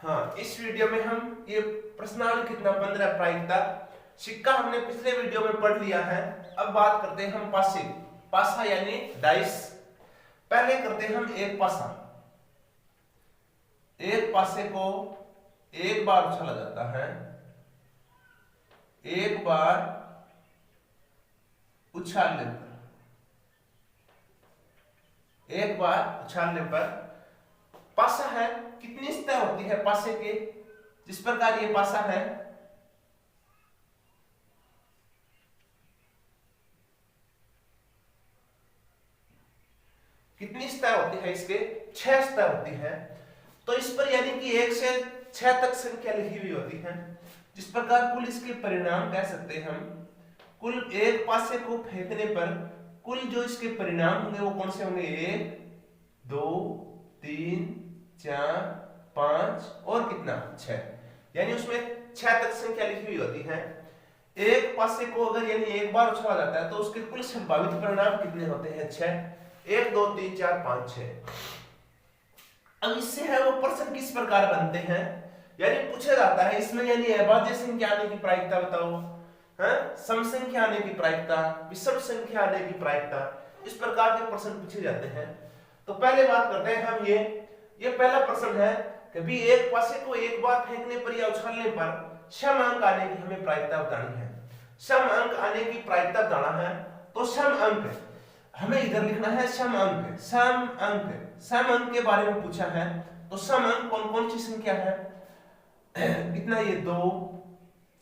हाँ, इस वीडियो में हम ये प्रश्नावली कितना 15 प्रायिकता सिक्का हमने पिछले वीडियो में पढ़ लिया है। अब बात करते हैं हम पासे, पासा यानी डाइस। पहले करते हैं हम एक पासा। एक पासे को एक बार उछाला जाता है, एक बार उछालने पर, एक बार उछालने पर पासा है। कितनी सतह होती है पासे के? जिस प्रकार ये पासा है, कितनी सतह होती है इसके? 6 सतह होती है। तो इस पर यानी कि 1 से 6 तक संख्या लिखी हुई होती है। जिस प्रकार कुल इसके परिणाम कह सकते हैं हम, कुल एक पासे को फेंकने पर कुल जो इसके परिणाम होंगे वो कौन से होंगे? 1 2 3 4 5 और कितना? 6। यानी उसमें 6 तक संख्या लिखी हुई होती है। एक पासे को अगर यानी एक बार उछाला जाता है तो उसके कुल संभावित परिणाम कितने होते हैं? 6। 1 2 3 4 5 6। अब इससे है वो प्रश्न किस प्रकार बनते हैं, यानी पूछा जाता है इसमें यानी अभाज्य संख्या आने की प्रायिकता बताओ, है सम संख्या आने की प्रायिकता, विषम संख्या आने की प्रायिकता, इस प्रकार के प्रश्न पूछे जाते हैं। तो पहले बात करते हैं हम ये पहला प्रश्न है कि भी एक पासे को एक बार फेंकने पर या उछालने पर सम अंक आने की हमें प्रायिकता बतानी है। सम अंक आने की प्रायिकता बताना है तो सम अंक हमें इधर लिखना है सम अंक। सम अंक, सम अंक के बारे में पूछा है तो सम अंक कौन कौन सी संख्या है? कितना? ये 2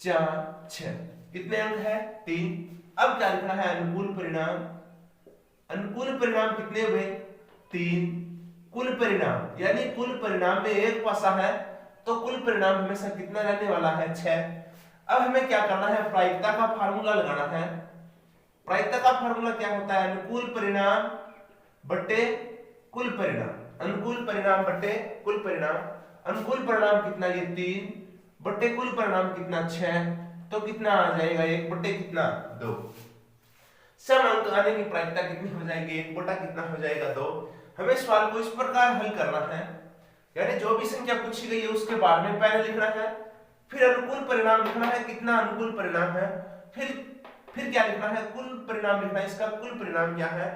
4 6। कितने अंक है? 3। अब क्या लिखना है? अनुकूल परिणाम। अनुकूल परिणाम कितने हुए? 3। कुल परिणाम यानी कुल परिणाम में एक पासा है तो कुल परिणाम हमेशा कितना रहने वाला है? 6। अब हमें क्या करना है? प्रायिकता का फार्मूला लगाना है। प्रायिकता का फार्मूला क्या होता है? अनुकूल परिणाम बटे कुल परिणाम। अनुकूल परिणाम बटे कुल परिणाम। अनुकूल परिणाम कितना? ये 3 बटे कुल परिणाम कितना? 6। तो कितना आ जाएगा? 1 बटे कितना? 2। सम अंक आने की प्रायिकता कितनी हो जाएगी? 1 बटा कितना हो जाएगा? 2। हमें सवाल को इस प्रकार हल करना है, यानी जो भी संख्या पूछी गई है उसके बारे में पहले लिखना है, फिर अनुकूल परिणाम लिखना है, कितना अनुकूल परिणाम है, फिर क्या लिखना है? कुल परिणाम लिखना है। इसका कुल परिणाम क्या है?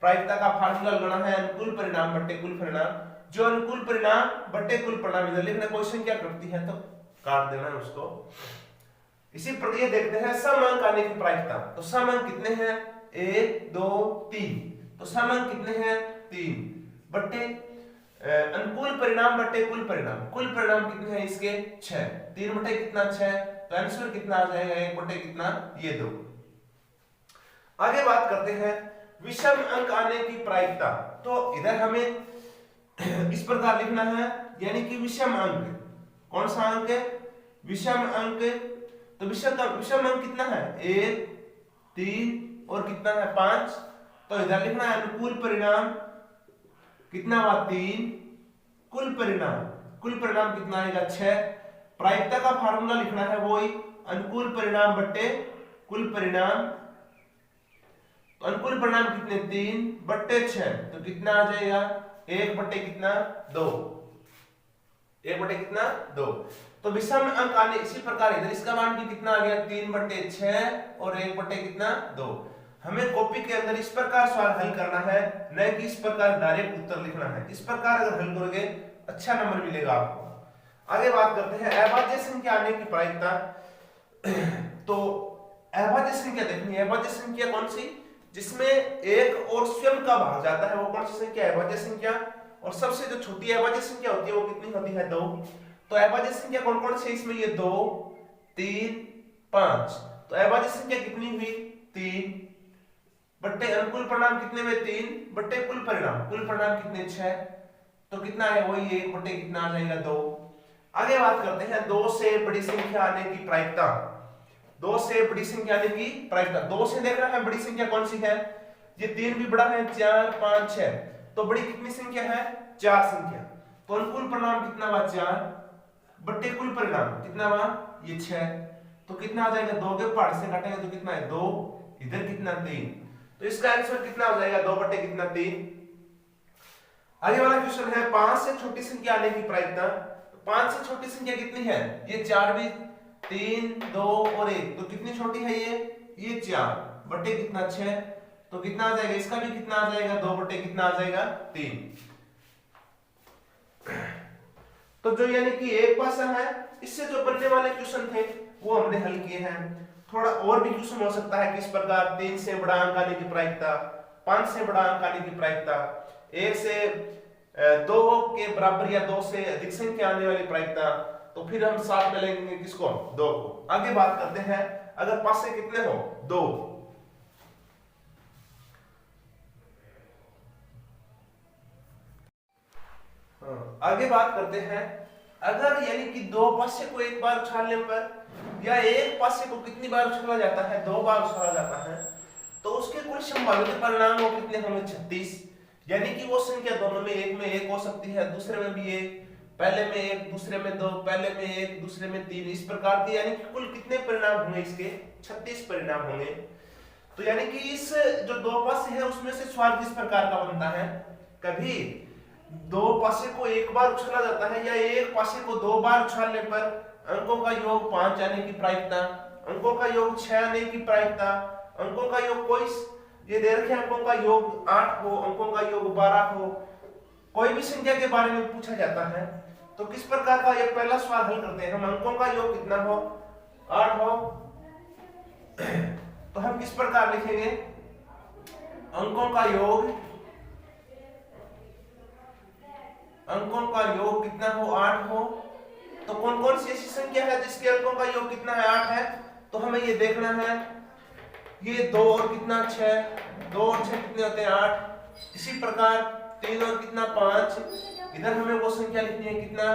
प्रायिकता का फार्मूला लगाना है अनुकूल परिणाम बटे कुल परिणाम। जो अनुकूल परिणाम बटे कुल परिणाम इधर लिखना, कोई संख्या करती है तो काट देना है उसको। इसी प्रकार देखते हैं सम अंक आने की प्रायिकता। तो सम अंक कितने हैं? 1 2 3। तो सम अंक कितने हैं? 3 बटे अनुकूल परिणाम बटे कुल परिणाम। कुल परिणाम कितने हैं इसके? 6। 3 बटे कितना? 6। तो आंसर कितना आ जाएगा? 1 बटे कितना? ये 2। आगे बात करते हैं विषम अंक आने की प्रायिकता। तो इधर हमें इस प्रकार लिखना है, यानी कि विषम अंक। कौन सा अंक है? विषम अंक। तो विषम अंक कितना है? 1 3 और कितना है? 5। तो इधर लिखना है अनुकूल परिणाम कितना हुआ? 3। कुल परिणाम, कुल परिणाम कितना आएगा? 6। प्रायिकता का फार्मूला लिखना है वही अनुकूल परिणाम बटे कुल परिणाम। तो अनुकूल परिणाम कितने? 3 बटे 6। तो कितना आ जाएगा? 1 बटे कितना? 2। 1 बटे कितना? 2। तो विषम अंक आने इसी प्रकार इधर इसका मान भी कितना आ गया? 3 बटे 6 और 1 बटे कितना? 2। हमें कॉपी के अंदर इस प्रकार सवाल हल करना है, न कि इस प्रकार डायरेक्ट उत्तर लिखना है। इस प्रकार अगर हल करोगे अच्छा नंबर मिलेगा आपको। आगे बात करते हैं अभाज्य संख्या आने की प्रायिकता। तो अभाज्य संख्या देखनी है। अभाज्य संख्या कौन सी? जिसमें एक और स्वयं का भाग जाता है, वो कौन सी संख्या? अभाज्य संख्या। और सबसे जो छोटी अभाज्य संख्या होती है वो कितनी होती है? 2। तो अभाज्य संख्या कौन कौन सी है इसमें? ये 2 3 5। तो अभाज्य संख्या कितनी हुई? 3 बट्टे अनुकूल परिणाम कितने हुए? 3 बट्टे कुल परिणाम। कुल परिणाम कितने? 6। तो कितना है? वही 1 बट्टे कितना आ जाएगा? 2। आगे बात करते हैं 2 से बड़ी संख्या आने की प्रायिकता। 2 से बड़ी संख्या आने की प्रायिकता। 2 से देखना है बड़ी संख्या कौन सी है? ये 3 भी बड़ा है, 4 5 6। तो बड़ी कितनी संख्या है? 4 संख्या। तो अनुकूल परिणाम कितना हुआ? 4 बट्टे कुल परिणाम कितना हुआ? ये 6। तो कितना आ जाएगा? 2 के पहाड़ से काटेंगे तो कितना है? 2। इधर कितना? 3। तो इसका आंसर कितना हो जाएगा? 2 बटे कितना? 3। आगे वाला क्वेश्चन है 5 से छोटी संख्या आने की प्रायिकता। 5 से छोटी संख्या कितनी है? ये 4 भी, 3, 2 और 1, तो कितनी छोटी है ये 4 बटे कितना 6, तो कितना आ जाएगा? इसका भी कितना आ जाएगा? 2 बटे कितना आ जाएगा? 3। तो जो यानी कि एक पासा है, इससे जो बनने वाले क्वेश्चन थे वो हमने हल किए हैं। थोड़ा और भी क्वेश्चन हो सकता है किस प्रकार 3 से बड़ा अंक आने की प्रायिकता, 5 से बड़ा अंक आने की प्रायिकता, 1 से 2 के बराबर या 2 से अधिक संख्या आने वाली प्रायिकता, तो फिर हम साथ में लेंगे किसको? 2 को। आगे बात करते हैं अगर पासे कितने हो? 2। आगे बात करते हैं अगर यानी कि 2 पासे को एक बार उछालने पर या एक पासे को कितनी बार उछाला जाता है? 2 बार उछाला जाता है, तो उसके कुल संभावित परिणाम वो कितने होंगे? 36। यानी कि वो संख्या दोनों में एक हो सकती है, दूसरे में भी 1, पहले में 1, दूसरे में 2, पहले में 1, दूसरे में 3, इस प्रकार के यानी कि कुल कितने परिणाम होंगे? इसके 36 परिणाम होंगे। तो यानी कि इस जो 2 पासे है उसमें से सवाल किस प्रकार का बनता है? कभी 2 पासे को एक बार उछाला जाता है या एक पासे को 2 बार उछालने पर अंकों का योग 5 आने की प्रायिकता, अंकों का योग 6 आने की प्रायिकता, अंकों का योग कोई ये दे रखे अंकों का योग 8 हो, अंकों का योग 12 हो, कोई भी संख्या के बारे में पूछा जाता है, तो किस प्रकार का ये पहला सवाल हल करते हैं हम? अंकों का योग कितना हो? 8 हो, तो हम किस प्रकार लिखेंगे? अंकों का योग कितना हो? 8 हो। तो कौन कौन सी ऐसी संख्या है जिसके अंकों का योग कितना है? 8 है। तो हमें ये देखना है, ये 2 और कितना 6, 2 और 6 कितने होते हैं? 8। इसी प्रकार 3 और कितना 5, इधर हमें वो संख्या लिखनी है कितना?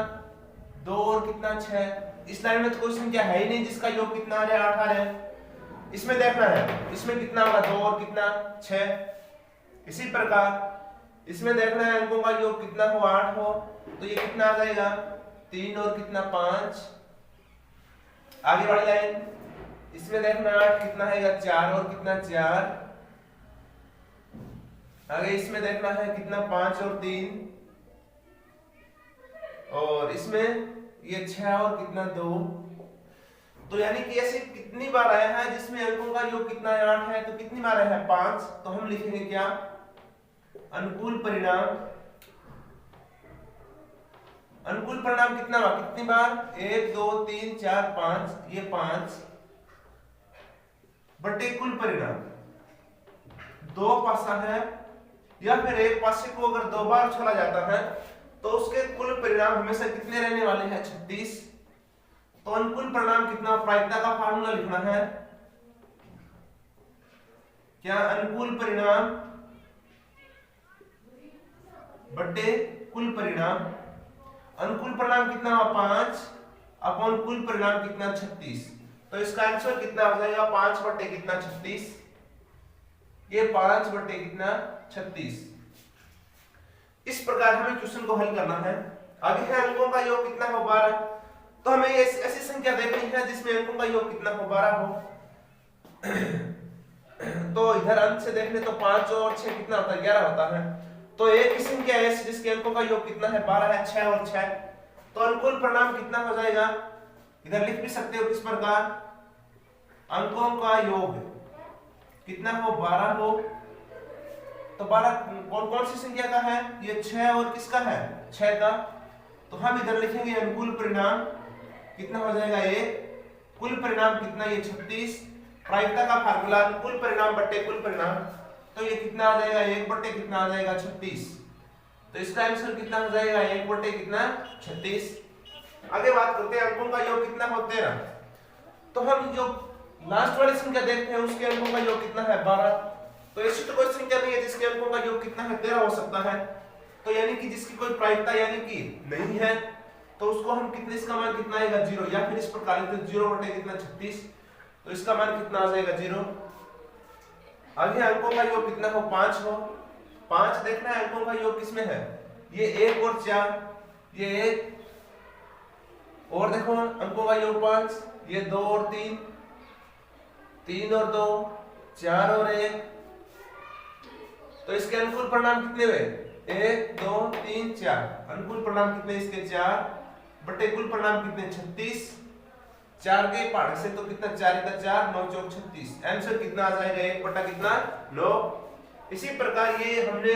2 और कितना 6। इस लाइन में तो कोई संख्या है ही नहीं जिसका योग कितना आ रहा है? 8 आ रहा है। इसमें देखना है, इसमें कितना होगा? 2 और कितना 6। इसी प्रकार इसमें देखना है अंकों का योग कितना हो? 8 हो, तो ये कितना आ जाएगा? 3 और कितना 5। आगे वाली लाइन इसमें देखना 8 कितना है? 4 और कितना 4। आगे इसमें देखना है कितना? 5 और 3, और इसमें ये 6 और कितना 2। तो यानी कि ऐसे कितनी बार आया है जिसमें अंकों का योग कितना है? 8 है, तो कितनी बार आया है? 5। तो हम लिखेंगे क्या? अनुकूल परिणाम। अनुकूल परिणाम कितना हुआ? कितनी बार? 1 2 3 4 5, ये 5 बटे कुल परिणाम। 2 पासा है या फिर एक पासे को अगर 2 बार उछाला जाता है तो उसके कुल परिणाम हमेशा कितने रहने वाले हैं? 36। तो अनुकूल परिणाम कितना? प्रायिकता का फार्मूला लिखना है क्या? अनुकूल परिणाम बटे कुल परिणाम। अनुकूल परिणाम कितना हुआ? 5 अपॉन कुल परिणाम कितना? 36। तो इसका आंसर कितना हो जाएगा? 5 बटे कितना? 36। ये 5 बटे कितना? 36। इस प्रकार हमें क्वेश्चन को हल करना है। आगे है अंकों का योग कितना हो? 12। तो हमें ऐसी संख्या देखनी है जिसमें अंकों का योग कितना हो? 12 हो। तो इधर अंक से देखने तो 5 और 6 कितना होता है? 11 होता है। तो एक ही संख्या है जिसके अंकों का योग कितना है? 12 है, 6 और 6। तो अनुकूल परिणाम कितना हो जाएगा? इधर लिख भी सकते हो किस प्रकार? अंकों का योग कितना हो? 12 हो। तो 12 कौन कौन सी संख्या का है? ये 6 और किसका है? 6 का। तो हम इधर लिखेंगे अनुकूल परिणाम कितना हो जाएगा? 1। कुल परिणाम कितना? ये 36। प्रायिकता का फार्मूला कुल परिणाम बटे कुल परिणाम, तो ये कितना आ जाएगा? 1 बटे कितना आ जाएगा? 36। तो इसका आंसर कितना हो जाएगा? 1 बटे कितना? 36। आगे बात करते हैं अंकों का योग कितना हो? 13। तो हम जो लास्ट वाली संख्या देखते हैं उसके अंकों का योग कितना है? 12। तो ऐसी तो कोई संख्या नहीं है जिसके अंकों का योग कितना है? 13 हो सकता है। तो यानी कि जिसकी कोई प्रायिकता यानी कि नहीं है, तो उसको हम कितने, इसका मान कितना आएगा? 0। या फिर इस प्रकार लिखते 0 बटे कितना? 36। तो इसका मान कितना आ जाएगा? 0। आगे अंकों का योग कितना हो? 5 हो। 5 देखना है अंकों का योग किसमें है? ये 1 और 4, ये 1 और देखो अंकों का योग 5, ये 2 और 3, 3 और 2, 4 और 1। तो इसके अनुकूल परिणाम कितने हुए? 1 2 3 4। अनुकूल परिणाम कितने इसके? 4 बटे कुल परिणाम कितने 36, 4 गए पहाड़ से तो कितना 4 का 4, 9 चौक 36, आंसर कितना आ जाएगा 1 बटा कितना 9। इसी प्रकार ये हमने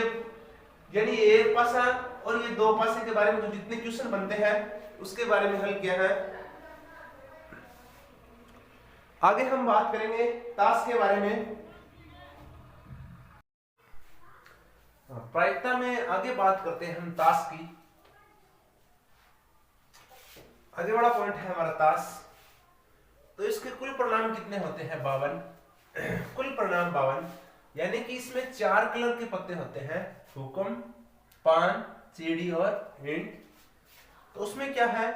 यानी एक पासा और ये दो पासे के बारे में जो जितने क्वेश्चन बनते हैं उसके बारे में हल किया है। आगे हम बात करेंगे ताश के बारे में। प्रायिकता में आगे बात करते हैं हम ताश की। आगे वाला पॉइंट है हमारा ताश। तो इसके कुल परिणाम कितने होते हैं 52। कुल परिणाम 52, यानी कि इसमें 4 कलर के पत्ते होते हैं, हुक्म, पान, चीड़ी और हिंट। तो उसमें क्या है,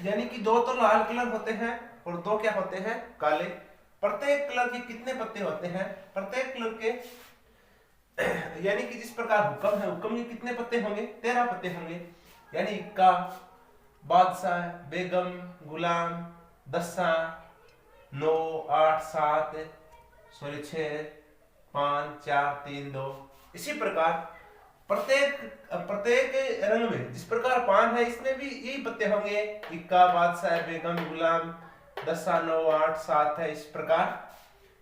यानी कि 2 तो लाल कलर होते हैं और 2 क्या होते हैं काले। प्रत्येक कलर के कितने पत्ते होते हैं, प्रत्येक कलर के यानी कि जिस प्रकार हुक्म है, हुक्म के कितने पत्ते होंगे 13 पत्ते होंगे, यानी इक्का, बादशाह, बेगम, गुलाम, दस्सा, 9, 8, 7, 6, 5, 4, 3, 2। इसी प्रकार प्रत्येक रंग में जिस प्रकार पान है इसमें भी यही पत्ते होंगे, इक्का, बादशाह, बेगम, गुलाम, दस्सा, 9, 8, 7 है। इस प्रकार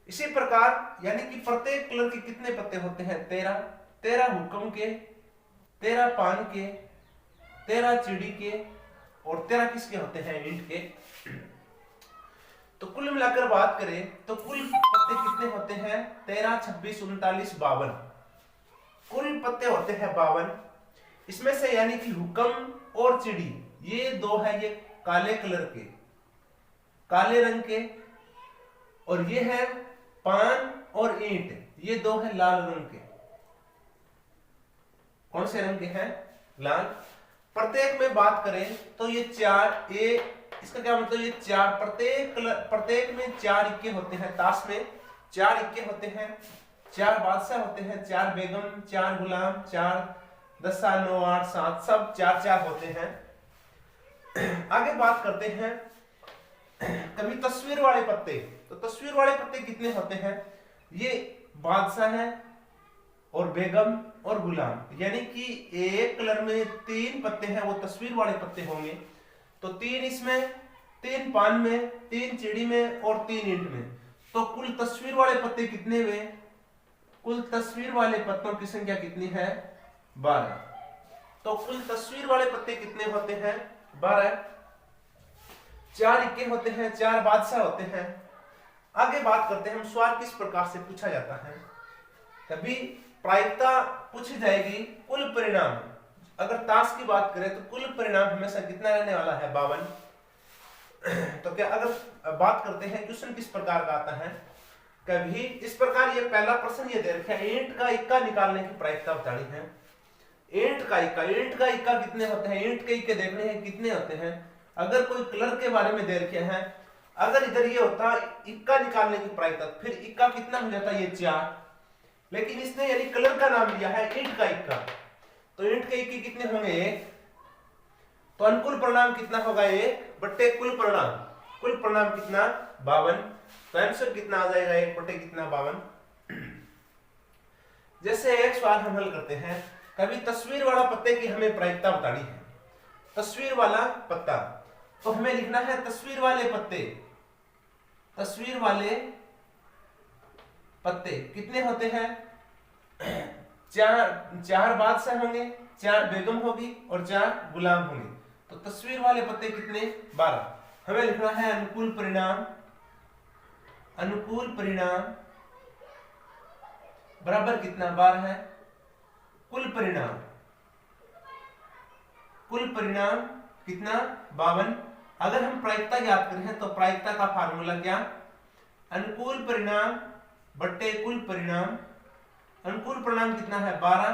इसी प्रकार यानी कि प्रत्येक कलर के कितने पत्ते होते हैं 13, 13 हुक्म के, 13 पान के, 13 चिड़ी के और 13 किसके होते हैं ईंट के। तो कुल मिलाकर बात करें तो कुल पत्ते कितने होते हैं 13, 26, 39, 52। कुल पत्ते होते हैं 52। इसमें से यानी कि हुक्म और चिड़ी ये 2 है, ये काले कलर के, काले रंग के, और ये है पान और ईंट, ये 2 है लाल रंग के। कौन से रंग के हैं लाल। प्रत्येक में बात करें तो ये 4, इसका क्या मतलब, ये 4 प्रत्येक में 4 इक्के होते हैं। ताश में 4 इक्के होते हैं, 4 बादशाह होते हैं, 4 बेगम, 4 गुलाम, 4 दस्सा, 9, 8, 7 सब 4 होते हैं। आगे बात करते हैं कभी तस्वीर वाले पत्ते। तो तस्वीर वाले पत्ते कितने होते हैं, ये बादशाह है और बेगम और गुलाम, यानी कि एक कलर में 3 पत्ते हैं वो तस्वीर वाले पत्ते होंगे। तो 3 इसमें, 3 पान में, 3 चिड़ी में और 3 ईंट में। तो कुल तस्वीर वाले पत्ते कितने हुए, कुल तस्वीर वाले पत्तों की संख्या कितनी है 12। तो कुल तस्वीर वाले पत्ते कितने होते हैं 12। 4 इक्के होते हैं, 4 बादशाह होते हैं। आगे बात करते हैं हम सवाल किस प्रकार से पूछा जाता है। कभी प्रायिकता पूछी जाएगी कुल परिणाम। अगर ताश की बात करें तो कुल परिणाम हमेशा कितना रहने वाला है 52। तो क्या अगर बात करते हैं क्वेश्चन किस प्रकार का आता है, कभी इस प्रकार, ये पहला प्रश्न ये दे रखा है, ईंट का इक्का निकालने की प्रायिकता बतानी है। ईंट का इक्का कितने होते हैं, ईंट के इक्के देखने हैं कितने होते हैं। अगर कोई कलर के बारे में दे रखे हैं, अगर इधर ये होता इक्का निकालने की प्रायिकता, फिर इक्का कितना हो जाता ये 4, लेकिन इसने यानी कलर का नाम लिया है ईंट का इक्का। तो ईंट के इक्के कितने होंगे 1, तो अनुकूल परिणाम कितना होगा 1 बट्टे कुल परिणाम, कुल परिणाम कितना 52। तो आंसर कितना आ जाएगा 1 बट्टे कितना 52। जैसे एक सवाल हम हल करते हैं, कभी तस्वीर वाला पत्ते की हमें प्रायिकता बतानी है। तस्वीर वाला पत्ता, तो हमें लिखना है तस्वीर वाले पत्ते, तस्वीर वाले पत्ते कितने होते हैं 4 बादशाह होंगे, 4 बेगम होगी और 4 गुलाम होंगे। तो तस्वीर वाले पत्ते कितने 12। हमें लिखना है अनुकूल परिणाम, अनुकूल परिणाम बराबर कितना 12 है, कुल परिणाम, कुल परिणाम कितना 52। अगर हम प्रायिकता ज्ञात करें तो प्रायिकता का फार्मूला क्या, अनुकूल परिणाम बट्टे कुल परिणाम। अनुकूल परिणाम कितना है 12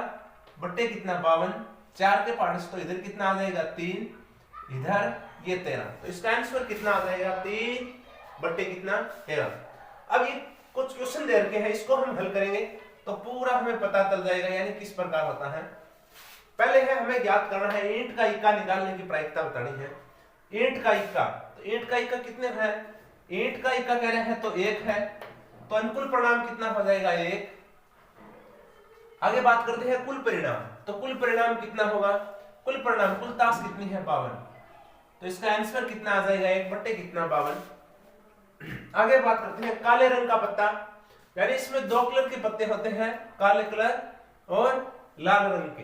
बट्टे कितना 52, 4 के पार्ट से तो इधर कितना आ जाएगा 3, इधर ये 13। तो इसका आंसर कितना आ जाएगा 3 बट्टे कितना 13। अब ये कुछ क्वेश्चन दे रखे हैं, इसको हम हल करेंगे तो पूरा हमें पता चल जाएगा यानी किस प्रकार होता है। पहले है हमें ज्ञात करना है ईंट का इक्का निकालने की प्रायिकता बतानी है। ईंट का इक्का, तो ईंट का इक्का कितने है, ईंट का इक्का कह रहे हैं तो 1 है, तो अनुकूल परिणाम कितना हो जाएगा 1। आगे बात करते हैं कुल परिणाम, तो कुल परिणाम कितना होगा, कुल परिणाम कुल ताश कितनी है 52, तो इसका आंसर कितना आ जाएगा 1 बटे कितना 52। आगे बात करते हैं काले रंग का पत्ता, यानी इसमें 2 कलर के पत्ते होते हैं, काले कलर और लाल रंग के।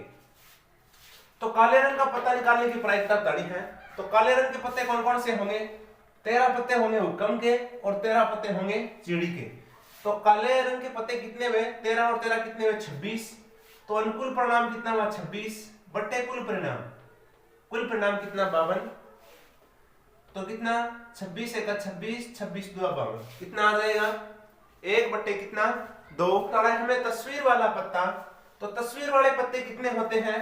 तो काले रंग का पत्ता निकालने की प्रायिकता बतानी है। तो काले रंग के पत्ते कौन कौन से होंगे? 13 पत्ते होंगे हुक्म के और 13 पत्ते होंगे चिड़ी के। तो काले रंग के पत्ते कितने हुए? 13 और 13 कितने हुए? 26। तो अनुकूल परिणाम कितना हुआ? 26 बट्टे कुल परिणाम, कुल परिणाम कितना 52। तो कितना 26 1 26, 26 2 52, कितना आ जाएगा 1 बट्टे कितना 2। हमें तस्वीर वाला पत्ता, तो तस्वीर वाले पत्ते कितने होते हैं?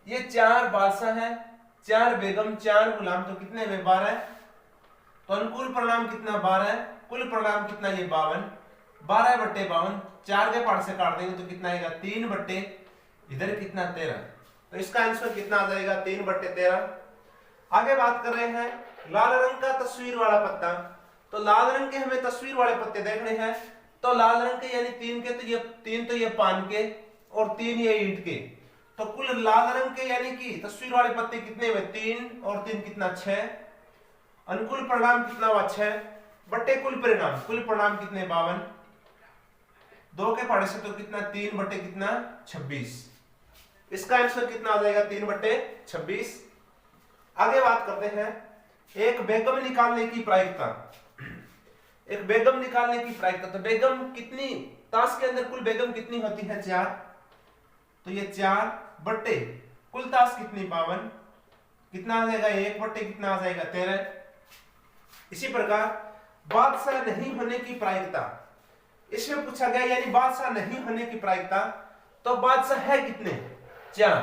ये 4 बादशाह हैं, 4 बेगम, 4 गुलाम, तो कितने हुए 12। तो अनुकूल परिणाम कितना 12, कुल परिणाम कितना ये 52, 12 बट्टे 52, 4 के पार्ट से काट देंगे तो कितना आएगा 3 बट्टे इधर कितना 13। तो इसका आंसर कितना आ जाएगा 3 बट्टे 13। आगे बात कर रहे हैं लाल रंग का तस्वीर वाला पत्ता। तो लाल रंग के हमें तस्वीर वाले पत्ते देखने हैं। तो लाल रंग के यानी 3 के, तो ये 3 तो ये पान के और 3 ये ईंट के। तो कुल लाल रंग के यानी कि तस्वीर वाले पत्ते कितने हुए? 3 और 3 कितना 6। अनुकूल परिणाम कितना हुआ 6 बट्टे कुल परिणाम, कुल परिणाम कितने 52, 2 के पढ़े से तो कितना 3 बट्टे कितना 26। इसका आंसर कितना आ जाएगा 3 बट्टे 26। आगे बात करते हैं एक बेगम निकालने की प्रायिकता। एक बेगम निकालने की प्रायिकता, तो बेगम कितनी, ताश के अंदर कुल बेगम कितनी होती है? 4। तो ये 4 बट्टे कुल ताश कितनी 52, कितना आ जाएगा 1 बट्टे कितना आ जाएगा 13। इसी प्रकार बादशाह नहीं होने की प्रायिकता, इसमें पूछा गया यानी बादशाह नहीं होने की प्रायिकता। तो बादशाह है कितने? 4।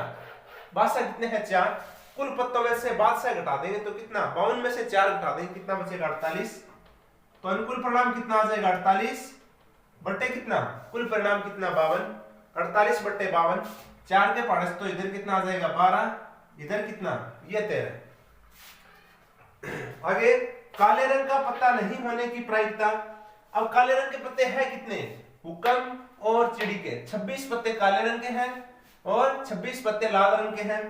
बादशाह कितने हैं? 4। कुल पत्तों में से बादशाह घटा देंगे तो कितना 52 में से 4 घटा देंगे कितना बचेगा 48। तो अनुकूल परिणाम कितना आ जाएगा 48 बट्टे कितना कुल परिणाम कितना 52, 48 बट्टे 52, 4 के पास तो इधर कितना आ जाएगा 12, इधर कितना ये 13। आगे काले रंग का पत्ता नहीं होने की प्रायिकता। अब काले रंग के पत्ते हैं कितने? हुक्म और चिड़ी के 26 पत्ते काले रंग के हैं और 26 पत्ते लाल रंग के हैं।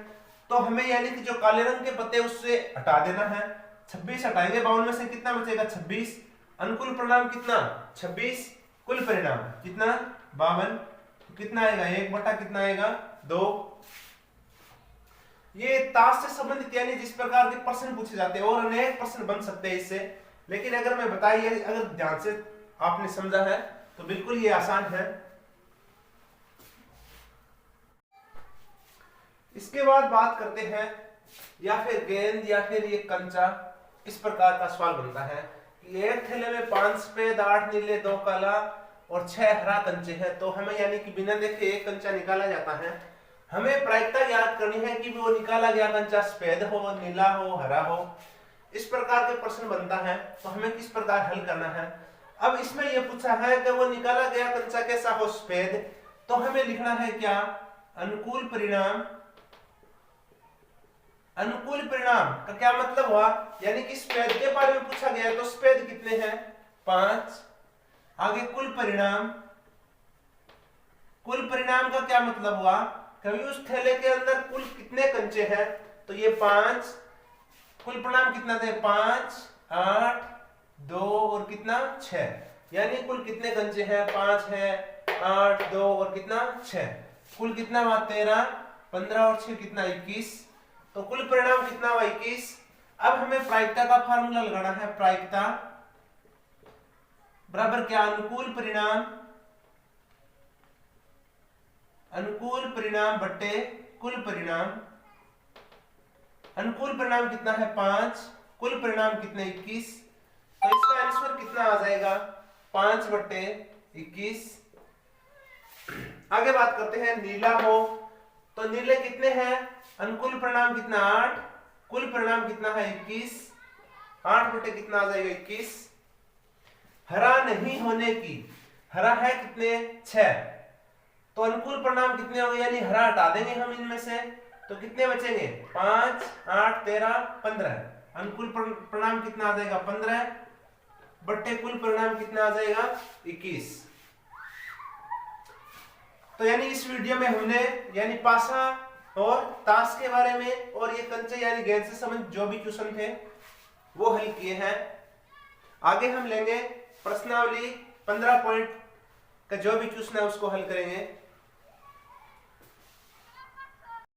तो हमें यानी कि जो काले रंग के पत्ते उससे हटा देना है। 26 हटाएंगे 52 में से कितना बचेगा 26। अनुकूल परिणाम कितना 26, कुल परिणाम कितना 52, कितना आएगा 1 बटा कितना आएगा 2। ये ताश से संबंधित यानी जिस प्रकार के प्रश्न पूछे जाते हैं और अनेक प्रश्न बन सकते हैं इससे, लेकिन अगर मैं बताइए अगर ध्यान से आपने समझा है तो बिल्कुल ये आसान है। इसके बाद बात करते हैं या फिर गेंद या फिर ये कंचा। इस प्रकार का सवाल बनता है कि एक थैले में 5 सफेद 8 नीले 2 काला और 6 हरा कंचे हैं। तो हमें यानी कि बिना देखे एक कंचा निकाला जाता है। हमें प्रायिकता याद करनी है कि वो निकाला गया कंचा सफेद हो, नीला हो, हरा हो। इस प्रकार के प्रश्न बनता है तो हमें किस प्रकार हल करना है। अब इसमें यह पूछा है कि वो निकाला गया कंचा कैसा हो सफेद, तो हमें लिखना है क्या अनुकूल परिणाम। अनुकूल परिणाम का क्या मतलब हुआ यानी कि सफेद के बारे में पूछा गया तो सफेद कितने हैं 5। आगे कुल परिणाम, कुल परिणाम का क्या मतलब हुआ कभी उस थैले के अंदर कुल कितने कंचे हैं तो ये 5। कुल परिणाम कितना थे 5 8 2 और कितना 6, यानी कुल कितने कंचे हैं 5 है 8 2 और कितना 6। कुल कितना हुआ 13, 15 और 6 कितना 21। तो कुल परिणाम कितना हुआ 21। अब हमें प्रायिकता का फार्मूला लगाना है। प्रायिकता बराबर क्या अनुकूल परिणाम, अनुकूल परिणाम बट्टे कुल परिणाम। अनुकूल परिणाम कितना है 5, कुल परिणाम कितने 21। तो इसका आंसर कितना आ जाएगा 5 बट्टे 21। आगे बात करते हैं नीला हो तो नीले कितने हैं, अनुकूल परिणाम कितना 8, कुल परिणाम कितना है 21। 8 बटे कितना आ जाएगा 21। हरा नहीं होने की, हरा है कितने 6, तो अनुकूल परिणाम कितने होंगे यानी हरा हटा देंगे हम इनमें से तो कितने बचेंगे 5 8 13 15। अनुकूल परिणाम कितना आ जाएगा 15 बट्टे कुल परिणाम कितना आ जाएगा 21। तो यानी इस वीडियो में हमने यानी पासा और ताश के बारे में और ये कंचे यानी गेंद से संबंधित जो भी क्वेश्चन थे वो हल किए हैं। आगे हम लेंगे प्रश्नावली 15 पॉइंट का जो भी क्वेश्चन है उसको हल करेंगे।